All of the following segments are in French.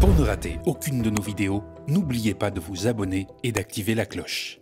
Pour ne rater aucune de nos vidéos, n'oubliez pas de vous abonner et d'activer la cloche.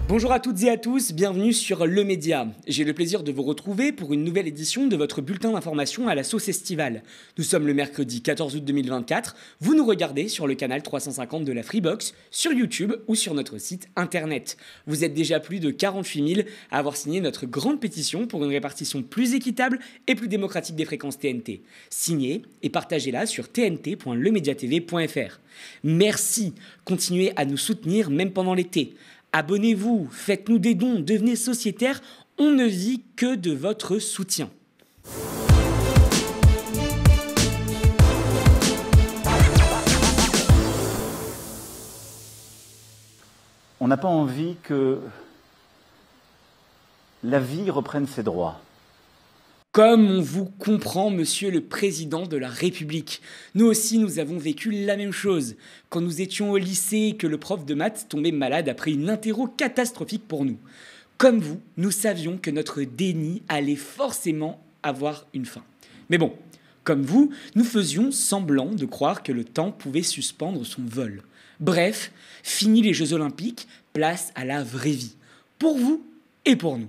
Bonjour à toutes et à tous, bienvenue sur Le Média. J'ai le plaisir de vous retrouver pour une nouvelle édition de votre bulletin d'information à la sauce estivale. Nous sommes le mercredi 14 août 2024, vous nous regardez sur le canal 350 de la Freebox, sur YouTube ou sur notre site internet. Vous êtes déjà plus de 48 000 à avoir signé notre grande pétition pour une répartition plus équitable et plus démocratique des fréquences TNT. Signez et partagez-la sur tnt.lemediatv.fr. Merci, continuez à nous soutenir même pendant l'été. Abonnez-vous, faites-nous des dons, devenez sociétaires, on ne vit que de votre soutien. On n'a pas envie que la vie reprenne ses droits. Comme on vous comprend, monsieur le président de la République. Nous aussi, nous avons vécu la même chose. Quand nous étions au lycée et que le prof de maths tombait malade après une interro catastrophique pour nous. Comme vous, nous savions que notre déni allait forcément avoir une fin. Mais bon, comme vous, nous faisions semblant de croire que le temps pouvait suspendre son vol. Bref, fini les Jeux Olympiques, place à la vraie vie. Pour vous et pour nous.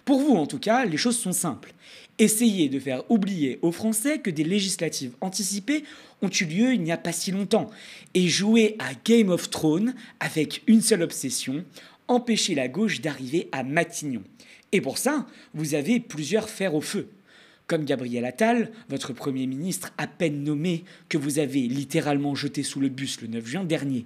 Pour vous, en tout cas, les choses sont simples. Essayez de faire oublier aux Français que des législatives anticipées ont eu lieu il n'y a pas si longtemps et jouer à Game of Thrones avec une seule obsession, empêcher la gauche d'arriver à Matignon. Et pour ça, vous avez plusieurs fers au feu. Comme Gabriel Attal, votre Premier ministre à peine nommé, que vous avez littéralement jeté sous le bus le 9 juin dernier.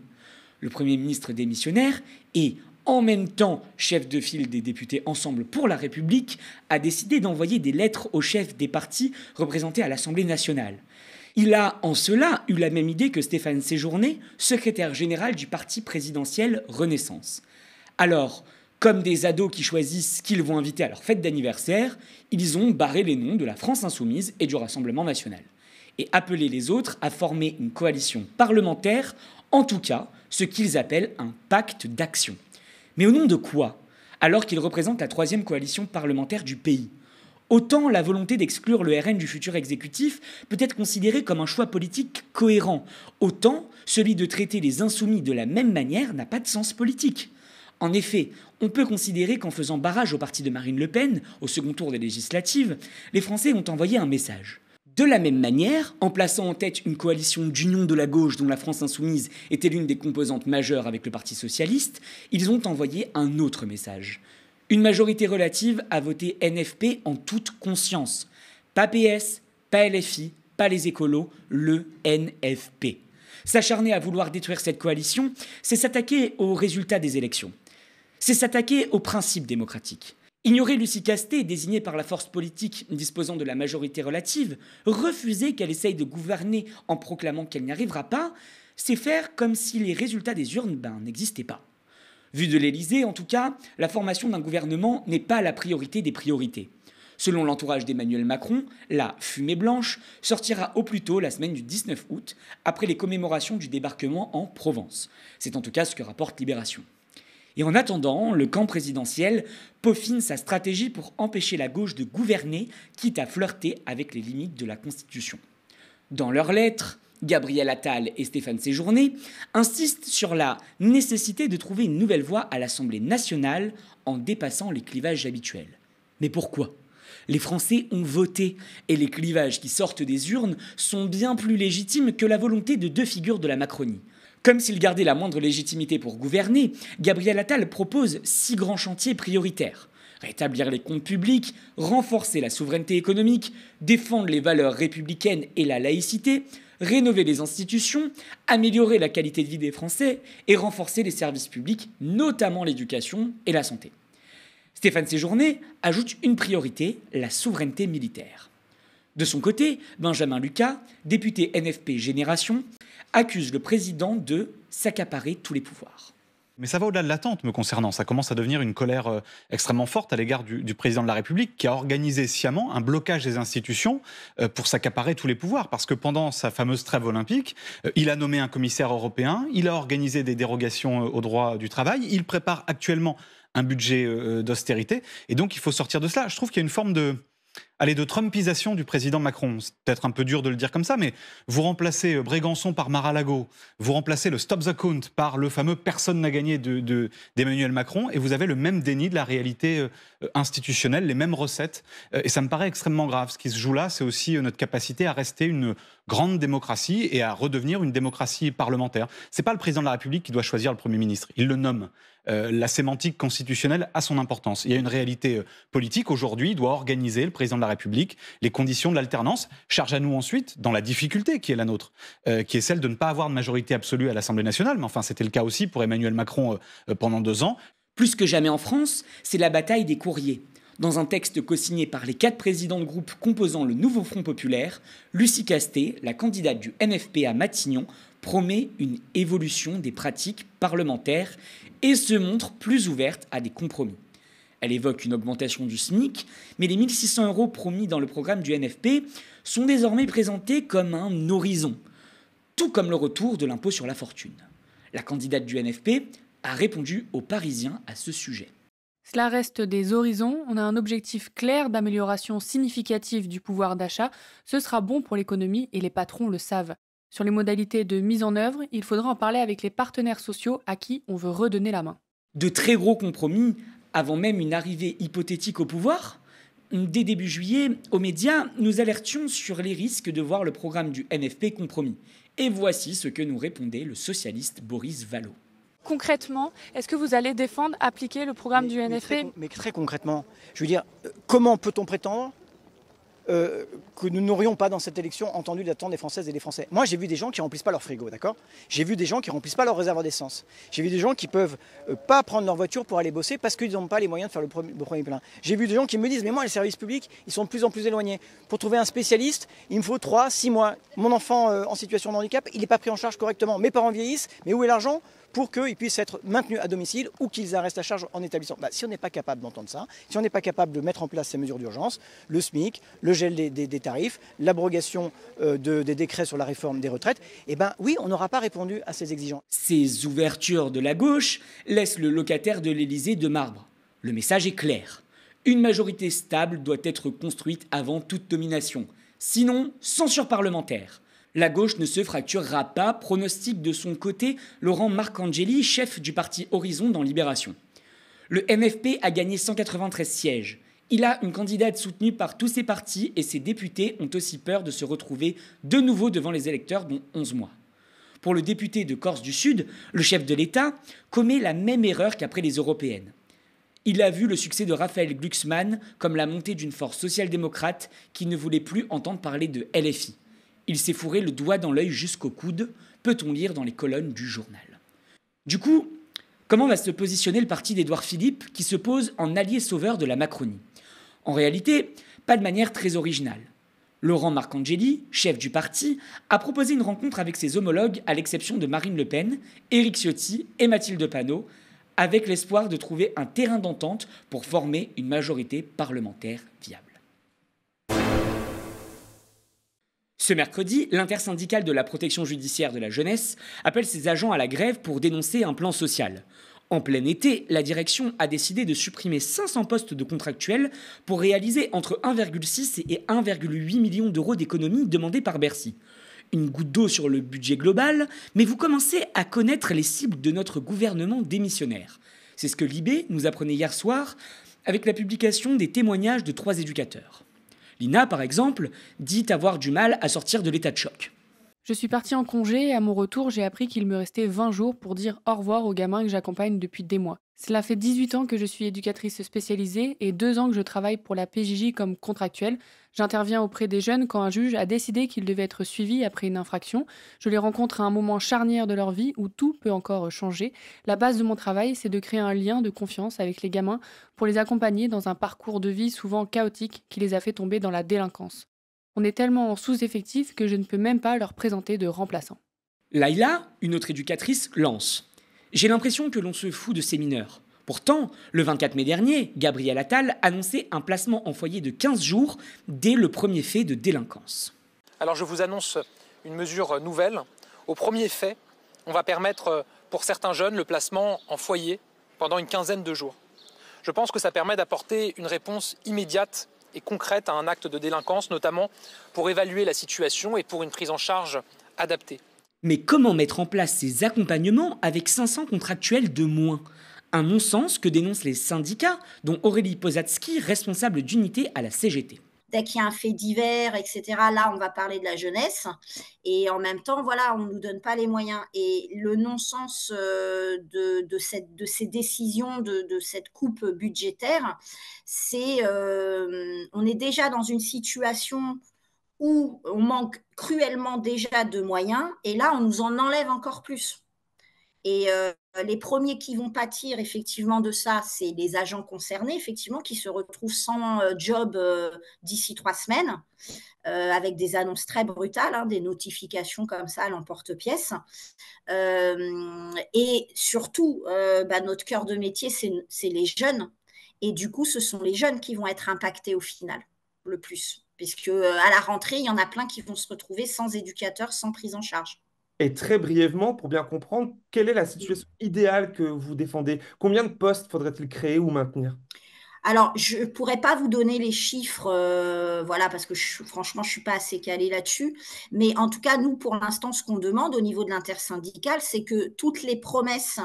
Le Premier ministre démissionnaire et en même temps, chef de file des députés Ensemble pour la République, a décidé d'envoyer des lettres aux chefs des partis représentés à l'Assemblée nationale. Il a en cela eu la même idée que Stéphane Séjourné, secrétaire général du parti présidentiel Renaissance. Alors, comme des ados qui choisissent qui ils vont inviter à leur fête d'anniversaire, ils ont barré les noms de la France Insoumise et du Rassemblement national. Et appelé les autres à former une coalition parlementaire, en tout cas, ce qu'ils appellent un pacte d'action. Mais au nom de quoi ? Alors qu'il représente la troisième coalition parlementaire du pays. Autant la volonté d'exclure le RN du futur exécutif peut être considérée comme un choix politique cohérent, autant celui de traiter les insoumis de la même manière n'a pas de sens politique. En effet, on peut considérer qu'en faisant barrage au parti de Marine Le Pen, au second tour des législatives, les Français ont envoyé un message. De la même manière, en plaçant en tête une coalition d'union de la gauche dont la France Insoumise était l'une des composantes majeures avec le Parti Socialiste, ils ont envoyé un autre message. Une majorité relative a voté NFP en toute conscience. Pas PS, pas LFI, pas les écolos, le NFP. S'acharner à vouloir détruire cette coalition, c'est s'attaquer aux résultats des élections. C'est s'attaquer aux principes démocratiques. Ignorer Lucie Castet, désignée par la force politique disposant de la majorité relative, refuser qu'elle essaye de gouverner en proclamant qu'elle n'y arrivera pas, c'est faire comme si les résultats des urnes n'existaient pas. Vu de l'Élysée, en tout cas, la formation d'un gouvernement n'est pas la priorité des priorités. Selon l'entourage d'Emmanuel Macron, la fumée blanche sortira au plus tôt la semaine du 19 août, après les commémorations du débarquement en Provence. C'est en tout cas ce que rapporte Libération. Et en attendant, le camp présidentiel peaufine sa stratégie pour empêcher la gauche de gouverner, quitte à flirter avec les limites de la Constitution. Dans leurs lettres, Gabriel Attal et Stéphane Séjourné insistent sur la nécessité de trouver une nouvelle voie à l'Assemblée nationale en dépassant les clivages habituels. Mais pourquoi ? Les Français ont voté et les clivages qui sortent des urnes sont bien plus légitimes que la volonté de deux figures de la Macronie. Comme s'il gardait la moindre légitimité pour gouverner, Gabriel Attal propose 6 grands chantiers prioritaires. Rétablir les comptes publics, renforcer la souveraineté économique, défendre les valeurs républicaines et la laïcité, rénover les institutions, améliorer la qualité de vie des Français et renforcer les services publics, notamment l'éducation et la santé. Stéphane Séjourné ajoute une priorité, la souveraineté militaire. De son côté, Benjamin Lucas, député NFP Génération, accuse le président de s'accaparer tous les pouvoirs. Mais ça va au-delà de l'attente me concernant. Ça commence à devenir une colère extrêmement forte à l'égard du président de la République qui a organisé sciemment un blocage des institutions pour s'accaparer tous les pouvoirs. Parce que pendant sa fameuse trêve olympique, il a nommé un commissaire européen, il a organisé des dérogations au droit du travail, il prépare actuellement un budget d'austérité. Et donc il faut sortir de cela. Je trouve qu'il y a une forme de de trumpisation du président Macron. C'est peut-être un peu dur de le dire comme ça, mais vous remplacez Brégançon par Mar-a-Lago, vous remplacez le Stop the Count par le fameux « personne n'a gagné » d'Emmanuel Macron, et vous avez le même déni de la réalité institutionnelle, les mêmes recettes. Et ça me paraît extrêmement grave. Ce qui se joue là, c'est aussi notre capacité à rester une grande démocratie et à redevenir une démocratie parlementaire. C'est pas le président de la République qui doit choisir le Premier ministre, il le nomme. La sémantique constitutionnelle a son importance. Il y a une réalité politique. Aujourd'hui, il doit organiser, le président de la République, les conditions de l'alternance. Charge à nous ensuite, dans la difficulté qui est la nôtre, qui est celle de ne pas avoir de majorité absolue à l'Assemblée nationale. Mais enfin, c'était le cas aussi pour Emmanuel Macron pendant 2 ans. Plus que jamais en France, c'est la bataille des courriers. Dans un texte co-signé par les 4 présidents de groupe composant le nouveau Front populaire, Lucie Castet, la candidate du NFP à Matignon, promet une évolution des pratiques parlementaires et se montre plus ouverte à des compromis. Elle évoque une augmentation du SMIC, mais les 1 600 € promis dans le programme du NFP sont désormais présentés comme un horizon, tout comme le retour de l'impôt sur la fortune. La candidate du NFP a répondu aux Parisiens à ce sujet. Cela reste des horizons, on a un objectif clair d'amélioration significative du pouvoir d'achat, ce sera bon pour l'économie et les patrons le savent. Sur les modalités de mise en œuvre, il faudra en parler avec les partenaires sociaux à qui on veut redonner la main. De très gros compromis, avant même une arrivée hypothétique au pouvoir. Dès début juillet, aux médias, nous alertions sur les risques de voir le programme du NFP compromis. Et voici ce que nous répondait le socialiste Boris Vallaud. Concrètement, est-ce que vous allez défendre, appliquer le programme du NFP ? Mais très concrètement, je veux dire, comment peut-on prétendre que nous n'aurions pas dans cette élection entendu l'attente des Françaises et des Français. Moi, j'ai vu des gens qui ne remplissent pas leur frigo, d'accord ? J'ai vu des gens qui ne remplissent pas leur réservoir d'essence. J'ai vu des gens qui ne peuvent pas prendre leur voiture pour aller bosser parce qu'ils n'ont pas les moyens de faire le premier plein. J'ai vu des gens qui me disent, mais moi, les services publics, ils sont de plus en plus éloignés. Pour trouver un spécialiste, il me faut 3-6 mois. Mon enfant en situation de handicap, il n'est pas pris en charge correctement. Mes parents vieillissent, mais où est l'argent ? Pour qu'ils puissent être maintenus à domicile ou qu'ils restent à charge en établissement. Si on n'est pas capable d'entendre ça, si on n'est pas capable de mettre en place ces mesures d'urgence, le SMIC, le gel des tarifs, l'abrogation des décrets sur la réforme des retraites, oui, on n'aura pas répondu à ces exigences. Ces ouvertures de la gauche laissent le locataire de l'Élysée de marbre. Le message est clair. Une majorité stable doit être construite avant toute domination. Sinon, censure parlementaire. La gauche ne se fracturera pas, pronostique de son côté Laurent Marcangeli, chef du parti Horizon dans Libération. Le NFP a gagné 193 sièges. Il a une candidate soutenue par tous ses partis et ses députés ont aussi peur de se retrouver de nouveau devant les électeurs dans 11 mois. Pour le député de Corse du Sud, le chef de l'État commet la même erreur qu'après les européennes. Il a vu le succès de Raphaël Glucksmann comme la montée d'une force social-démocrate qui ne voulait plus entendre parler de LFI. Il s'est fourré le doigt dans l'œil jusqu'au coude, peut-on lire dans les colonnes du journal. Du coup, comment va se positionner le parti d'Édouard Philippe qui se pose en allié sauveur de la Macronie ? En réalité, pas de manière très originale. Laurent Marcangeli, chef du parti, a proposé une rencontre avec ses homologues à l'exception de Marine Le Pen, Éric Ciotti et Mathilde Panot, avec l'espoir de trouver un terrain d'entente pour former une majorité parlementaire viable. Ce mercredi, l'intersyndicale de la protection judiciaire de la jeunesse appelle ses agents à la grève pour dénoncer un plan social. En plein été, la direction a décidé de supprimer 500 postes de contractuels pour réaliser entre 1,6 et 1,8 million d'euros d'économies demandées par Bercy. Une goutte d'eau sur le budget global, mais vous commencez à connaître les cibles de notre gouvernement démissionnaire. C'est ce que Libé nous apprenait hier soir avec la publication des témoignages de 3 éducateurs. Lina, par exemple, dit avoir du mal à sortir de l'état de choc. Je suis partie en congé et à mon retour, j'ai appris qu'il me restait 20 jours pour dire au revoir aux gamins que j'accompagne depuis des mois. Cela fait 18 ans que je suis éducatrice spécialisée et 2 ans que je travaille pour la PJJ comme contractuelle. J'interviens auprès des jeunes quand un juge a décidé qu'ils devaient être suivis après une infraction. Je les rencontre à un moment charnière de leur vie où tout peut encore changer. La base de mon travail, c'est de créer un lien de confiance avec les gamins pour les accompagner dans un parcours de vie souvent chaotique qui les a fait tomber dans la délinquance. On est tellement en sous-effectif que je ne peux même pas leur présenter de remplaçants. Laïla, une autre éducatrice, lance. J'ai l'impression que l'on se fout de ces mineurs. Pourtant, le 24 mai dernier, Gabriel Attal annonçait un placement en foyer de 15 jours dès le premier fait de délinquance. Alors je vous annonce une mesure nouvelle. Au premier fait, on va permettre pour certains jeunes le placement en foyer pendant une quinzaine de jours. Je pense que ça permet d'apporter une réponse immédiate et concrètes à un acte de délinquance, notamment pour évaluer la situation et pour une prise en charge adaptée. Mais comment mettre en place ces accompagnements avec 500 contractuels de moins ? Un non-sens que dénoncent les syndicats, dont Aurélie Posadsky, responsable d'unité à la CGT. Dès qu'il y a un fait divers, etc., là, on va parler de la jeunesse. Et en même temps, voilà, on ne nous donne pas les moyens. Et le non-sens de ces décisions, de cette coupe budgétaire, c'est on est déjà dans une situation où on manque cruellement déjà de moyens. Et là, on nous en enlève encore plus. Et les premiers qui vont pâtir effectivement de ça, c'est les agents concernés, effectivement, qui se retrouvent sans job d'ici 3 semaines, avec des annonces très brutales, hein, des notifications comme ça à l'emporte-pièce. Et surtout, notre cœur de métier, c'est les jeunes. Et du coup, ce sont les jeunes qui vont être impactés au final, le plus. Puisque à la rentrée, il y en a plein qui vont se retrouver sans éducateur, sans prise en charge. Et très brièvement, pour bien comprendre, quelle est la situation idéale que vous défendez? Combien de postes faudrait-il créer ou maintenir? Alors, je ne pourrais pas vous donner les chiffres, voilà, parce que franchement, je ne suis pas assez calée là-dessus. Mais en tout cas, nous, pour l'instant, ce qu'on demande au niveau de l'intersyndicale, c'est que toutes les promesses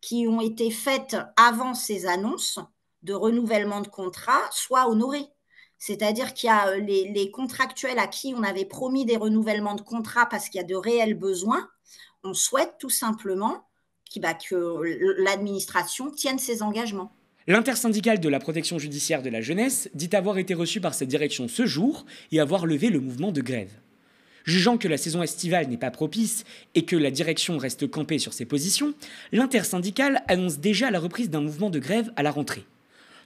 qui ont été faites avant ces annonces de renouvellement de contrat soient honorées. C'est-à-dire qu'il y a les contractuels à qui on avait promis des renouvellements de contrat parce qu'il y a de réels besoins. On souhaite tout simplement que l'administration tienne ses engagements. L'intersyndicale de la protection judiciaire de la jeunesse dit avoir été reçue par cette direction ce jour et avoir levé le mouvement de grève. Jugeant que la saison estivale n'est pas propice et que la direction reste campée sur ses positions, l'intersyndicale annonce déjà la reprise d'un mouvement de grève à la rentrée.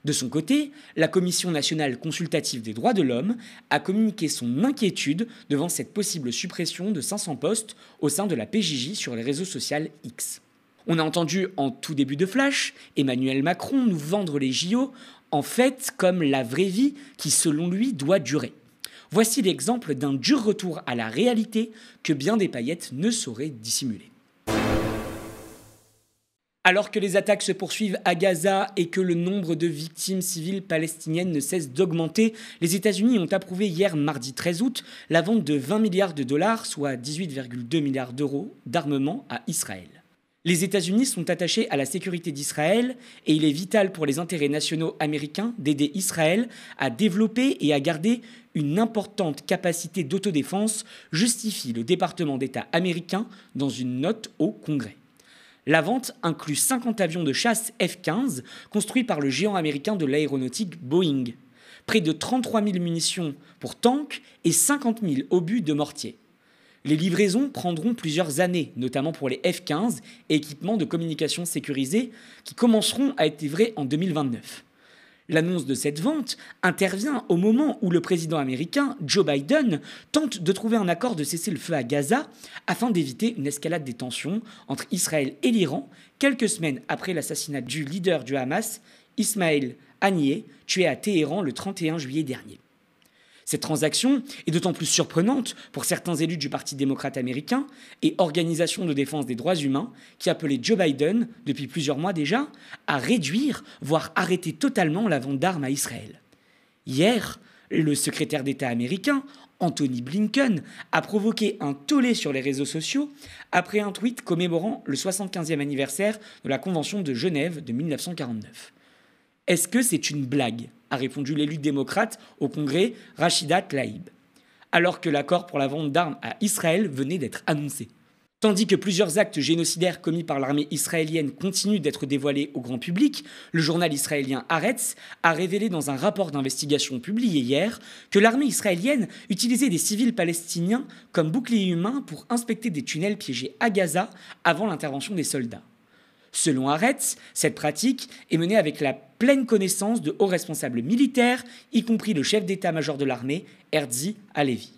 De son côté, la Commission nationale consultative des droits de l'homme a communiqué son inquiétude devant cette possible suppression de 500 postes au sein de la PJJ sur les réseaux sociaux X. On a entendu en tout début de flash Emmanuel Macron nous vendre les JO en fait comme la vraie vie qui selon lui doit durer. Voici l'exemple d'un dur retour à la réalité que bien des paillettes ne sauraient dissimuler. Alors que les attaques se poursuivent à Gaza et que le nombre de victimes civiles palestiniennes ne cesse d'augmenter, les États-Unis ont approuvé hier, mardi 13 août, la vente de 20 milliards de dollars, soit 18,2 milliards d'euros, d'armement à Israël. Les États-Unis sont attachés à la sécurité d'Israël et il est vital pour les intérêts nationaux américains d'aider Israël à développer et à garder une importante capacité d'autodéfense, justifie le département d'État américain dans une note au Congrès. La vente inclut 50 avions de chasse F-15 construits par le géant américain de l'aéronautique Boeing, près de 33 000 munitions pour tanks et 50 000 obus de mortier. Les livraisons prendront plusieurs années, notamment pour les F-15 et équipements de communication sécurisés qui commenceront à être livrés en 2029. L'annonce de cette vente intervient au moment où le président américain Joe Biden tente de trouver un accord de cessez-le-feu à Gaza afin d'éviter une escalade des tensions entre Israël et l'Iran, quelques semaines après l'assassinat du leader du Hamas, Ismaël Haniyeh, tué à Téhéran le 31 juillet dernier. Cette transaction est d'autant plus surprenante pour certains élus du Parti démocrate américain et organisations de défense des droits humains qui appelaient Joe Biden, depuis plusieurs mois déjà, à réduire, voire arrêter totalement la vente d'armes à Israël. Hier, le secrétaire d'État américain, Anthony Blinken, a provoqué un tollé sur les réseaux sociaux après un tweet commémorant le 75e anniversaire de la Convention de Genève de 1949. Est-ce que c'est une blague ? A répondu l'élu démocrate au Congrès, Rachida Tlaib, alors que l'accord pour la vente d'armes à Israël venait d'être annoncé. Tandis que plusieurs actes génocidaires commis par l'armée israélienne continuent d'être dévoilés au grand public, le journal israélien Haaretz a révélé dans un rapport d'investigation publié hier que l'armée israélienne utilisait des civils palestiniens comme boucliers humains pour inspecter des tunnels piégés à Gaza avant l'intervention des soldats. Selon Haaretz, cette pratique est menée avec la pleine connaissance de hauts responsables militaires, y compris le chef d'état-major de l'armée, Herzi Halevi.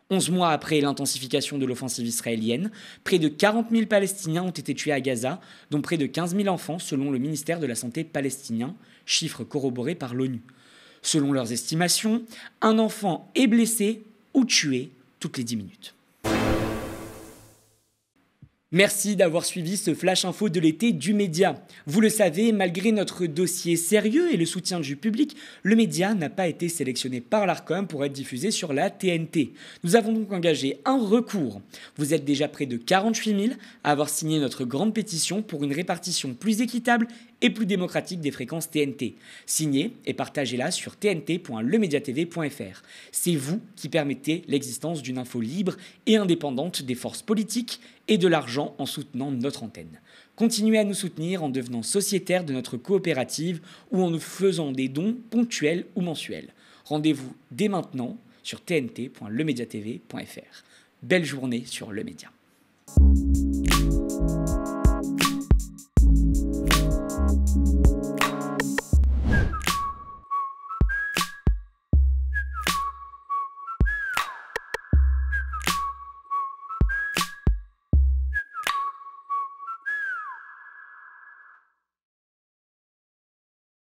11 mois après l'intensification de l'offensive israélienne, près de 40 000 Palestiniens ont été tués à Gaza, dont près de 15 000 enfants selon le ministère de la Santé palestinien, chiffre corroboré par l'ONU. Selon leurs estimations, un enfant est blessé ou tué toutes les 10 minutes. Merci d'avoir suivi ce flash info de l'été du média. Vous le savez, malgré notre dossier sérieux et le soutien du public, le média n'a pas été sélectionné par l'Arcom pour être diffusé sur la TNT. Nous avons donc engagé un recours. Vous êtes déjà près de 48 000 à avoir signé notre grande pétition pour une répartition plus équitable et plus démocratique des fréquences TNT. Signez et partagez-la sur tnt.lemediatv.fr. C'est vous qui permettez l'existence d'une info libre et indépendante des forces politiques et de l'argent en soutenant notre antenne. Continuez à nous soutenir en devenant sociétaire de notre coopérative ou en nous faisant des dons ponctuels ou mensuels. Rendez-vous dès maintenant sur tnt.lemediatv.fr. Belle journée sur Le Média.